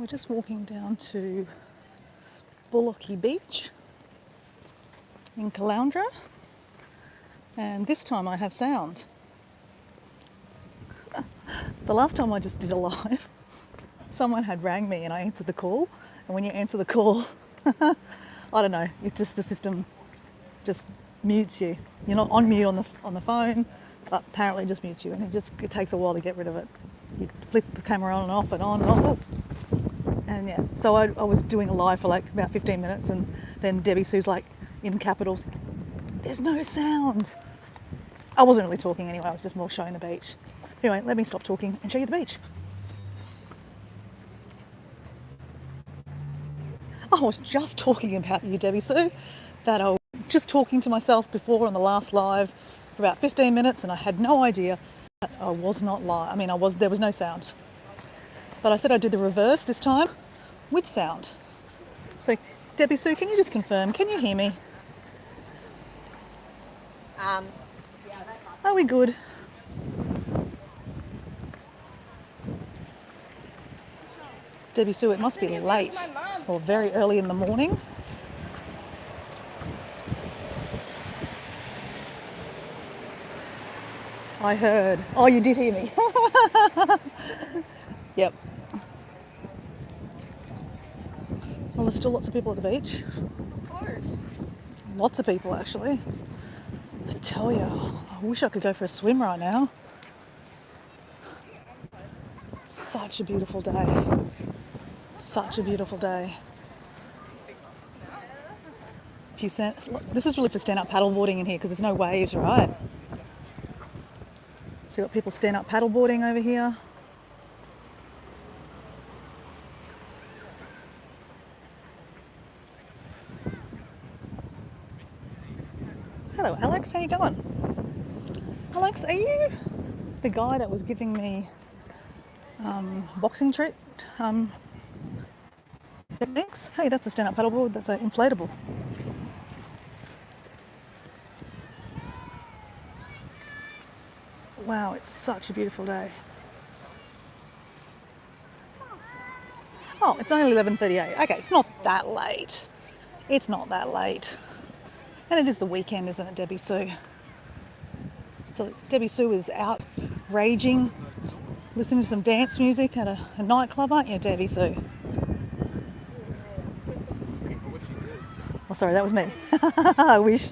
We're just walking down to Bullocky Beach in Caloundra, and this time I have sound. The last time I just did a live, someone had rang me and I answered the call, and when you answer the call, I don't know, it just, the system just mutes you. You're not on mute on the phone, but apparently it just mutes you, and it takes a while to get rid of it. You flip the camera on and off and on and off. And yeah, so I was doing a live for like about 15 minutes, and then Debbie Sue's like, in capitals, "There's no sound." I wasn't really talking anyway, I was just more showing the beach. Anyway, let me stop talking and show you the beach. I was just talking about you, Debbie Sue, that I was just talking to myself before on the last live for about 15 minutes, and I had no idea that I was not live. I mean, there was no sound. But I said I'd do the reverse this time with sound. So, Debbie Sue, can you just confirm? Can you hear me? Are we good? Debbie Sue, it must be late or very early in the morning. I heard. Oh, you did hear me. Yep. Well, there's still lots of people at the beach. Of course. Lots of people, actually. I tell you, I wish I could go for a swim right now. Such a beautiful day. Such a beautiful day. This is really for stand-up paddleboarding in here because there's no waves, right? So you've got people stand-up paddleboarding over here. Hello, Alex. How you going? Alex, are you the guy that was giving me boxing techniques? Hey, that's a stand-up paddleboard. That's an inflatable. Wow, it's such a beautiful day. Oh, it's only 11:38. Okay, it's not that late. It's not that late. And it is the weekend, isn't it, Debbie Sue? So Debbie Sue is out raging, listening to some dance music at a nightclub, aren't you, Debbie Sue? Oh, sorry, that was me. I wish.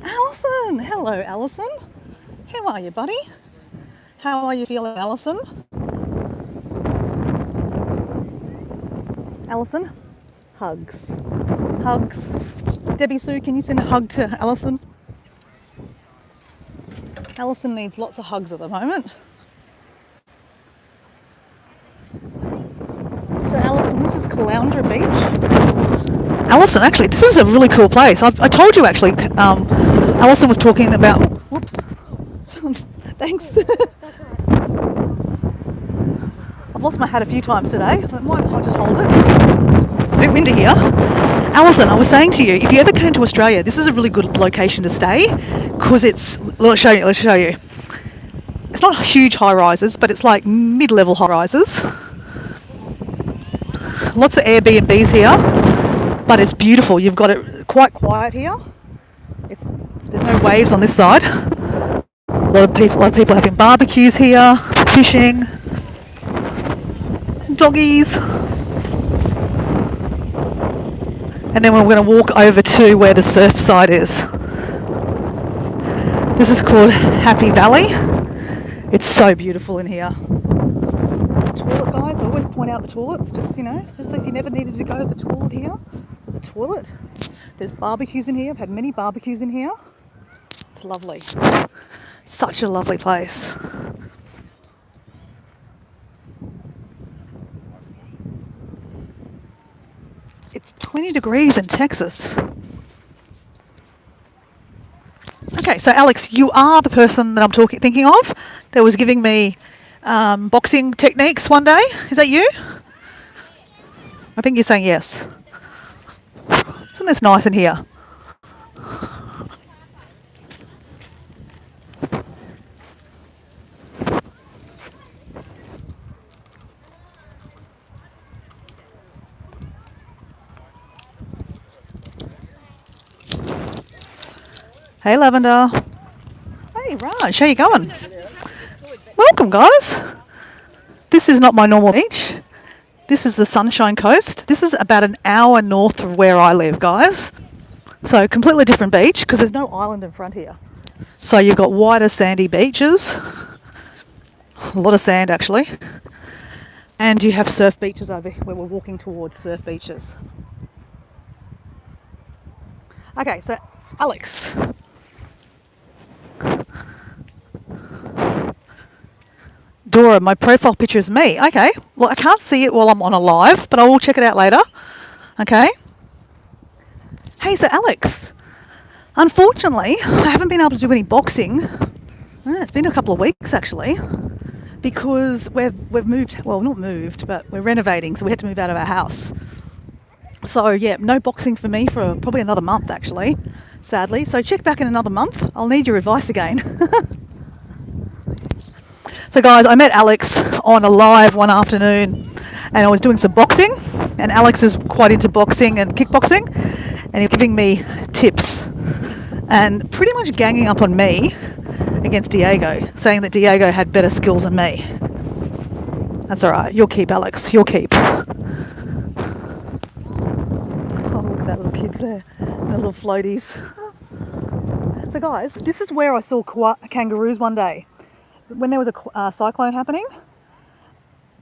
Alison! Hello, Alison. How are you, buddy? How are you feeling, Alison? Alison? Hugs. Hugs. Debbie Sue, can you send a hug to Alison? Alison needs lots of hugs at the moment. So Alison, this is Caloundra Beach. Alison, actually, this is a really cool place. I told you actually, Alison was talking about, whoops, thanks. I've lost my hat a few times today. I'll just hold it. It's a bit windy here. Alison, I was saying to you, if you ever came to Australia, this is a really good location to stay because let's show you. It's not huge high rises, but it's like mid-level high rises. Lots of Airbnbs here, but it's beautiful. You've got it quite quiet here. There's no waves on this side. A lot of people having barbecues here, fishing, doggies. And then we're going to walk over to where the surf side is. This is called Happy Valley. It's so beautiful in here. The toilet, guys, I always point out the toilets, just if you never needed to go to the toilet here, there's a toilet. There's barbecues in here. I've had many barbecues in here. It's lovely. Such a lovely place. It's 20 degrees in Texas. Okay, so Alex, you are the person that I'm thinking of that was giving me boxing techniques one day. Is that you? I think you're saying yes. Isn't this nice in here? Hey, Lavender. Hey, Raj. How you going? Welcome, guys. This is not my normal beach. This is the Sunshine Coast. This is about an hour north of where I live, guys. So completely different beach because there's no island in front here. So you've got wider sandy beaches. A lot of sand, actually. And you have surf beaches over here where we're walking towards surf beaches. Okay, so Alex. Dora, my profile picture is me. Okay, well, I can't see it while I'm on a live, but I will check it out later. Okay. Hey, so Alex, unfortunately, I haven't been able to do any boxing. It's been a couple of weeks, actually, because we've moved, well, not moved, but we're renovating, so we had to move out of our house. So, yeah, no boxing for me for probably another month, actually, sadly. So check back in another month. I'll need your advice again. So guys, I met Alex on a live one afternoon and I was doing some boxing, and Alex is quite into boxing and kickboxing, and he's giving me tips and pretty much ganging up on me against Diego, saying that Diego had better skills than me. That's alright, you'll keep, Alex, you'll keep. Oh, look at that little kid there, the little floaties. So guys, this is where I saw kangaroos one day. When there was a cyclone happening,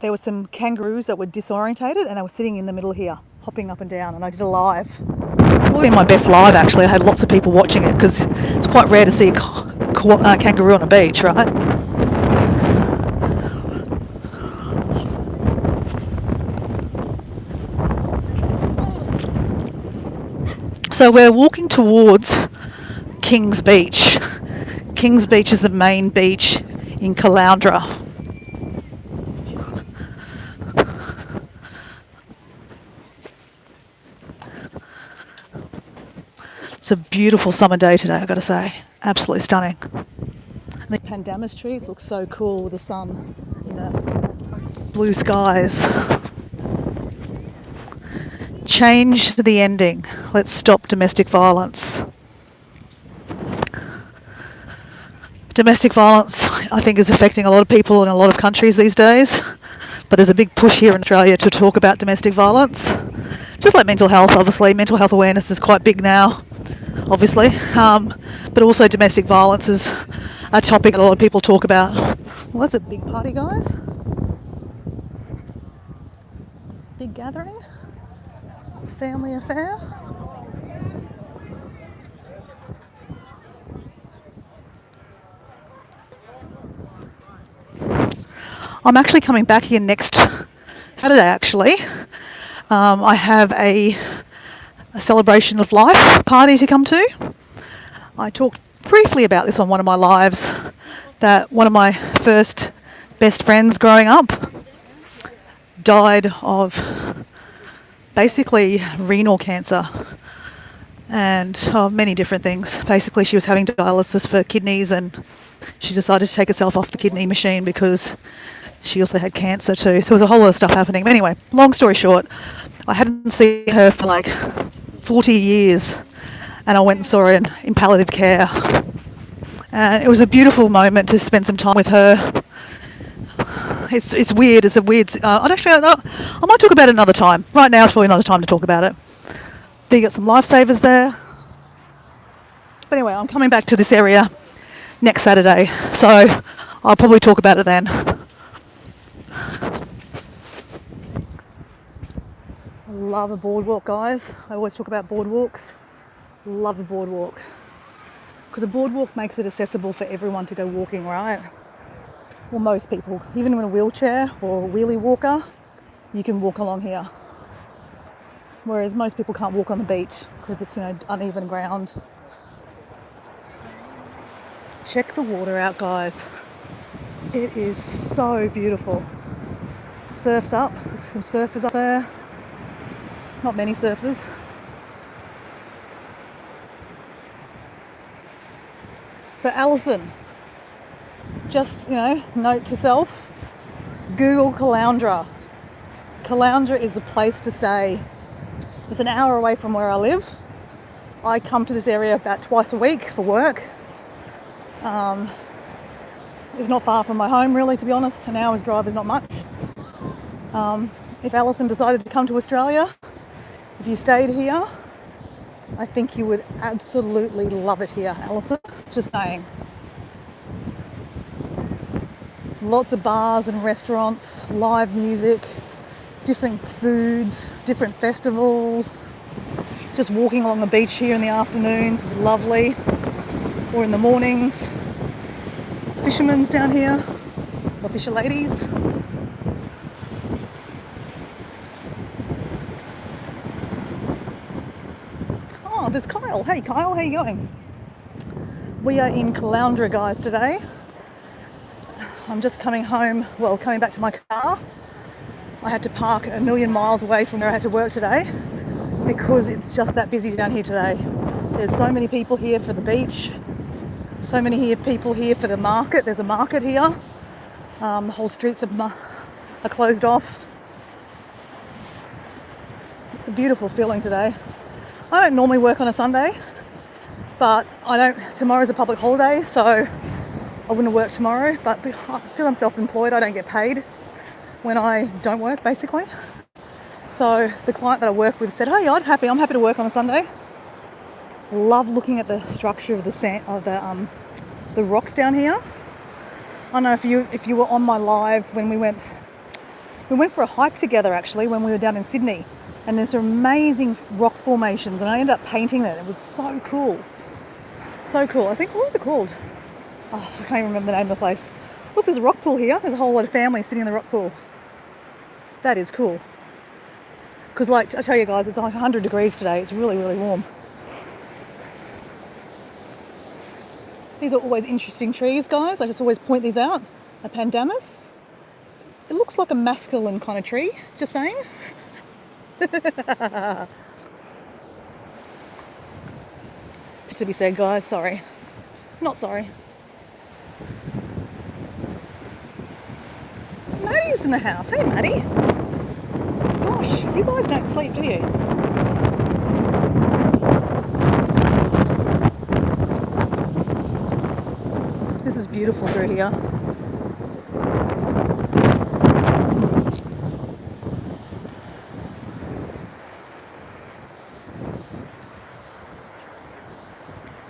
there were some kangaroos that were disorientated and they were sitting in the middle here, hopping up and down, and I did a live. It's probably my best live, actually. I had lots of people watching it because it's quite rare to see a kangaroo on a beach, right? So we're walking towards Kings Beach. Kings Beach is the main beach in Caloundra. It's a beautiful summer day today, I've got to say. Absolutely stunning. And the pandanus trees look so cool with the sun, blue skies. Change the ending. Let's stop domestic violence. Domestic violence, I think, is affecting a lot of people in a lot of countries these days. But there's a big push here in Australia to talk about domestic violence. Just like mental health, obviously. Mental health awareness is quite big now, obviously. But also domestic violence is a topic that a lot of people talk about. Well, that's a big party, guys. Big gathering. Family affair. I'm actually coming back here next Saturday, actually. I have a celebration of life party to come to. I talked briefly about this on one of my lives, that one of my first best friends growing up died of basically renal cancer and many different things. Basically, she was having dialysis for kidneys and she decided to take herself off the kidney machine because she also had cancer too. So there was a whole lot of stuff happening. But anyway, long story short, I hadn't seen her for like 40 years and I went and saw her in palliative care. And it was a beautiful moment to spend some time with her. It's weird. It's a weird... I might talk about it another time. Right now, it's probably not a time to talk about it. Then you got some lifesavers there. But anyway, I'm coming back to this area next Saturday, so I'll probably talk about it then. I love a boardwalk, guys. I always talk about boardwalks. Love a boardwalk. Because a boardwalk makes it accessible for everyone to go walking, right? Well, most people. Even in a wheelchair or a wheelie walker, you can walk along here. Whereas most people can't walk on the beach because it's, uneven ground. Check the water out, guys. It is so beautiful. Surf's up. There's some surfers up there. Not many surfers. So Alison, just, note to self, Google Caloundra. Caloundra is the place to stay. It's an hour away from where I live. I come to this area about twice a week for work. It's not far from my home, really, to be honest. An hour's drive is not much. If Alison decided to come to Australia, if you stayed here, I think you would absolutely love it here, Alison. Just saying. Lots of bars and restaurants, live music, different foods, different festivals. Just walking along the beach here in the afternoons is lovely, or in the mornings. Fishermen's down here, or fisher ladies. Oh, there's Kyle. Hey Kyle, how you going? We are in Caloundra, guys, today. I'm just coming home, coming back to my car. I had to park a million miles away from where I had to work today because it's just that busy down here today. There's so many people here for the beach, so many people here for the market. There's a market here. The whole streets are closed off. It's a beautiful feeling today. I don't normally work on a Sunday, but tomorrow's a public holiday, so I wouldn't work tomorrow, but because I'm self-employed, I don't get paid when I don't work, basically. So the client that I work with said, "Hey, I'm happy to work on a Sunday." Love looking at the structure of the sand, of the rocks down here. I don't know if you were on my live when we went for a hike together, actually, when we were down in Sydney, and there's some amazing rock formations, and I ended up painting it. It was so cool, so cool. I think, what was it called? Oh, I can't even remember the name of the place. Look, there's a rock pool here. There's a whole lot of families sitting in the rock pool. That is cool. Because, like, I tell you guys, it's like 100 degrees today. It's really, really warm. These are always interesting trees, guys. I just always point these out. A pandanus. It looks like a masculine kind of tree. Just saying. To be said, guys. Sorry. Not sorry. Maddie's in the house. Hey, Maddie. Gosh, you guys don't sleep, do you? This is beautiful through here.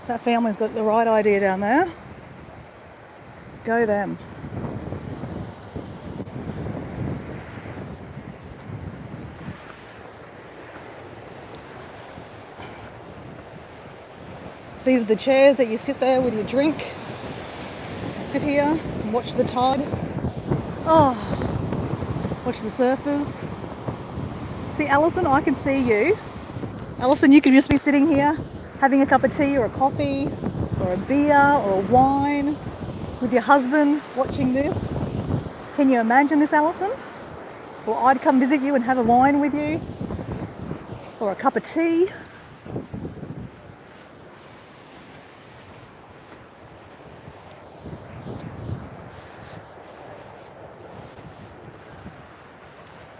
That family's got the right idea down there. Go them. These are the chairs that you sit there with your drink. Sit here and watch the tide. Oh, watch the surfers. See, Alison, I can see you. Alison, you could just be sitting here having a cup of tea or a coffee or a beer or a wine with your husband watching this. Can you imagine this, Alison? Or I'd come visit you and have a wine with you or a cup of tea.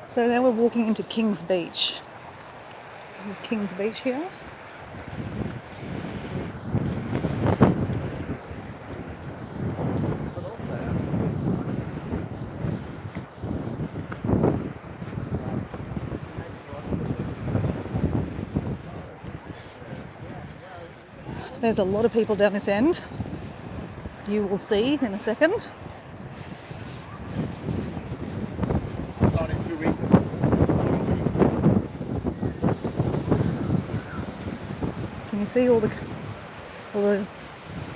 So now we're walking into King's Beach. This is King's Beach here. There's a lot of people down this end. You will see in a second. Can you see all the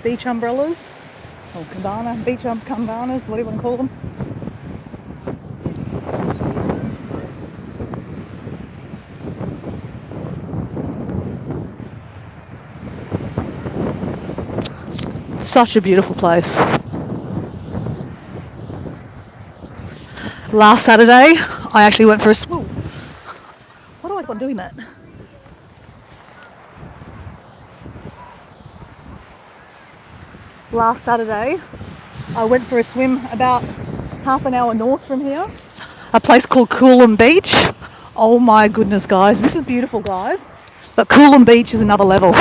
beach umbrellas? Or beach cabanas, whatever you want to call them. Such a beautiful place. Last Saturday, I actually went for a swim. What do I got doing that? Last Saturday, I went for a swim about half an hour north from here. A place called Caloundra Beach. Oh my goodness, guys. This is beautiful, guys. But Coolum Beach is another level.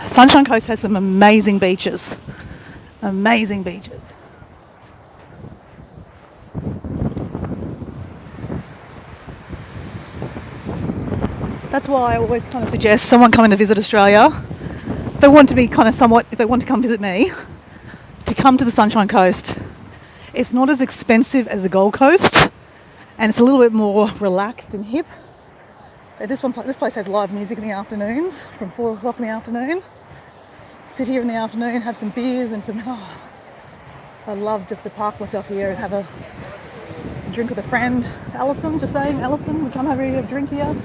Sunshine Coast has some amazing beaches. Amazing beaches. That's why I always kind of suggest someone coming to visit Australia, if they want to be kind of somewhat, if they want to come visit me, to come to the Sunshine Coast. It's not as expensive as the Gold Coast, and it's a little bit more relaxed and hip. This place has live music in the afternoons, from 4 o'clock in the afternoon. Sit here in the afternoon, have some beers and some, I love just to park myself here and have a drink with a friend. Alison, just saying, Alison, we come have a drink here.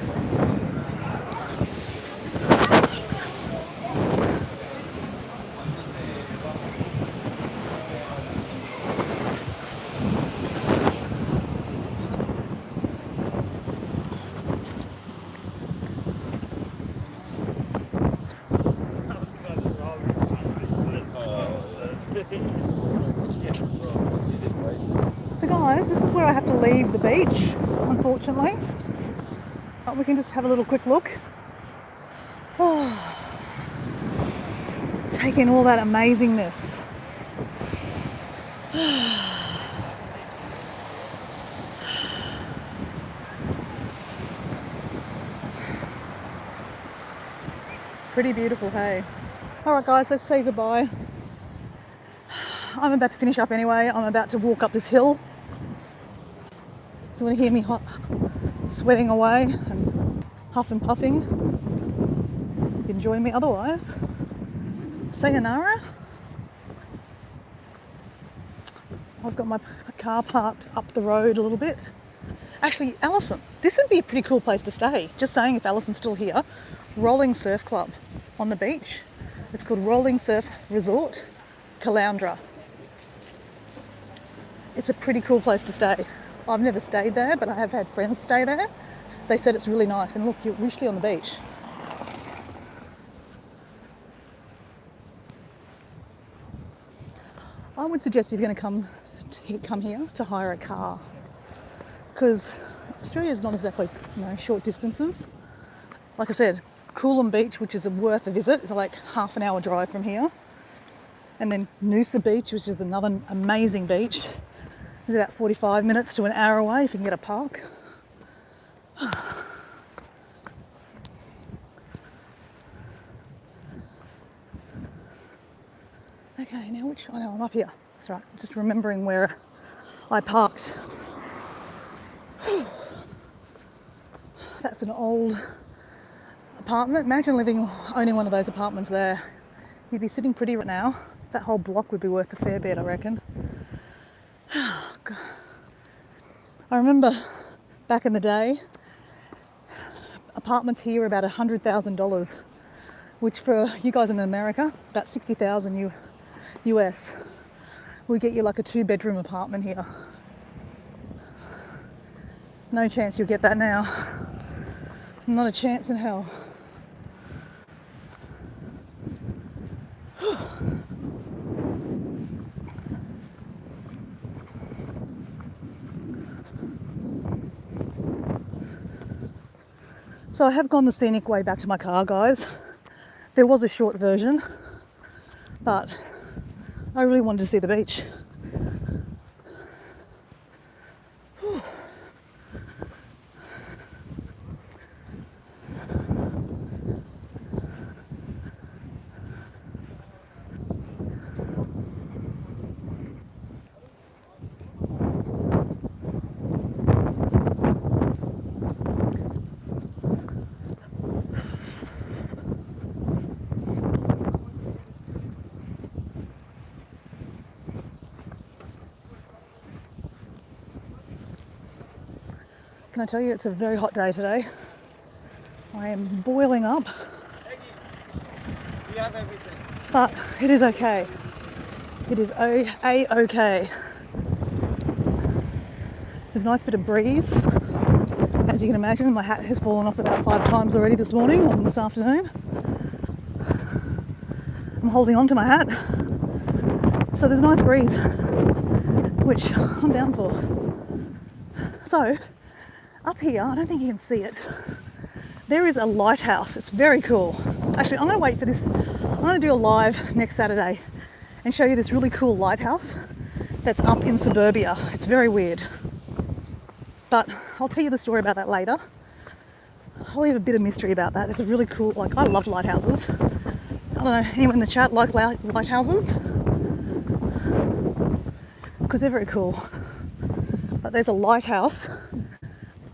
So guys, this is where I have to leave the beach, unfortunately. But we can just have a little quick look. Take in all that amazingness. Pretty beautiful, hey? Alright guys, let's say goodbye. I'm about to finish up anyway. I'm about to walk up this hill. If you want to hear me sweating away and huff and puffing, you can join me. Otherwise, sayonara. I've got my car parked up the road a little bit. Actually, Alison, this would be a pretty cool place to stay. Just saying, if Alison's still here. Rolling Surf Club on the beach. It's called Rolling Surf Resort, Caloundra. It's a pretty cool place to stay. I've never stayed there, but I have had friends stay there. They said it's really nice. And look, you're usually on the beach. I would suggest if you're going to come here to hire a car, because Australia is not exactly short distances. Like I said, Coolum Beach, which is worth a visit, is like half an hour drive from here. And then Noosa Beach, which is another amazing beach, is about 45 minutes to an hour away if you can get a park. Okay, now I'm up here. That's right, just remembering where I parked. That's an old apartment. Imagine owning one of those apartments there. You'd be sitting pretty right now. That whole block would be worth a fair bit, I reckon. Oh, God. I remember back in the day, apartments here were about $100,000, which for you guys in America, about 60,000 US, will get you like a 2-bedroom apartment here. No chance you'll get that now. Not a chance in hell. So I have gone the scenic way back to my car, guys. There was a short version, but I really wanted to see the beach. Can I tell you, it's a very hot day today. I am boiling up. We have everything. But it is okay. It is okay. There's a nice bit of breeze. As you can imagine, my hat has fallen off about 5 times already this morning and this afternoon. I'm holding on to my hat. So there's a nice breeze, which I'm down for. So, up here, I don't think you can see it, there is a lighthouse. It's very cool. Actually, I'm going to wait for this. I'm going to do a live next Saturday and show you this really cool lighthouse that's up in suburbia. It's very weird. But I'll tell you the story about that later. I'll leave a bit of mystery about that. It's a really cool, like, I love lighthouses. I don't know, anyone in the chat like lighthouses? Because they're very cool. But there's a lighthouse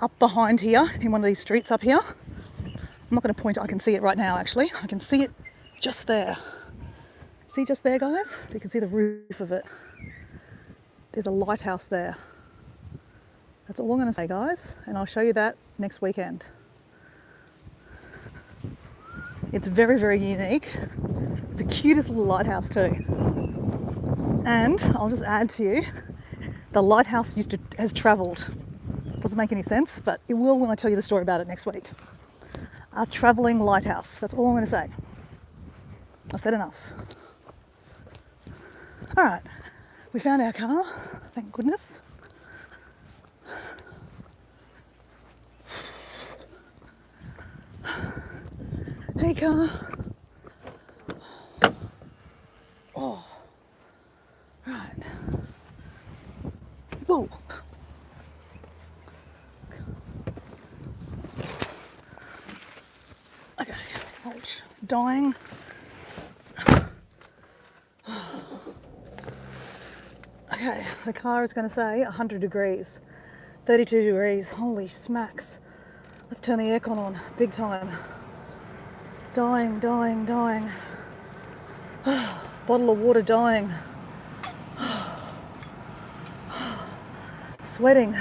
up behind here in one of these streets up here. I'm not going to point it, I can see it right now actually. I can see it just there. See just there, guys? You can see the roof of it. There's a lighthouse there. That's all I'm going to say, guys, and I'll show you that next weekend. It's very, very unique. It's the cutest little lighthouse too. And I'll just add to you, the lighthouse has travelled. Doesn't make any sense, but it will when I tell you the story about it next week. A travelling lighthouse. That's all I'm going to say. I've said enough. All right, we found our car. Thank goodness. Hey, car. Oh, right. Whoa. Okay, ouch. Dying. Okay, the car is going to say 100 degrees, 32 degrees. Holy smacks. Let's turn the aircon on, big time. Dying, dying, dying. Bottle of water dying. Sweating.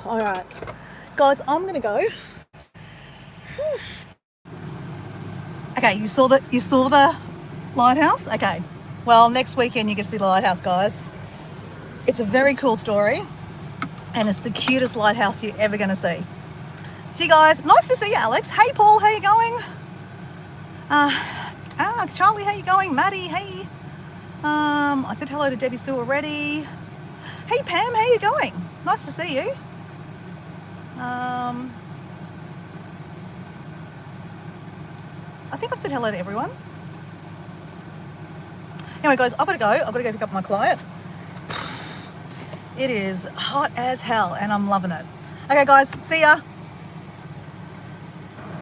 All right, guys, I'm gonna go. Okay, you saw the lighthouse? Okay, well, next weekend you can see the lighthouse, guys. It's a very cool story, and it's the cutest lighthouse you're ever gonna see. See you guys. Nice to see you, Alex. Hey, Paul, how you going? Charlie, how you going? Maddie, hey. I said hello to Debbie Sue already. Hey, Pam, how you going? Nice to see you. I think I've said hello to everyone. Anyway, guys, I've got to go. I've got to go pick up my client. It is hot as hell, and I'm loving it. Okay, guys, see ya.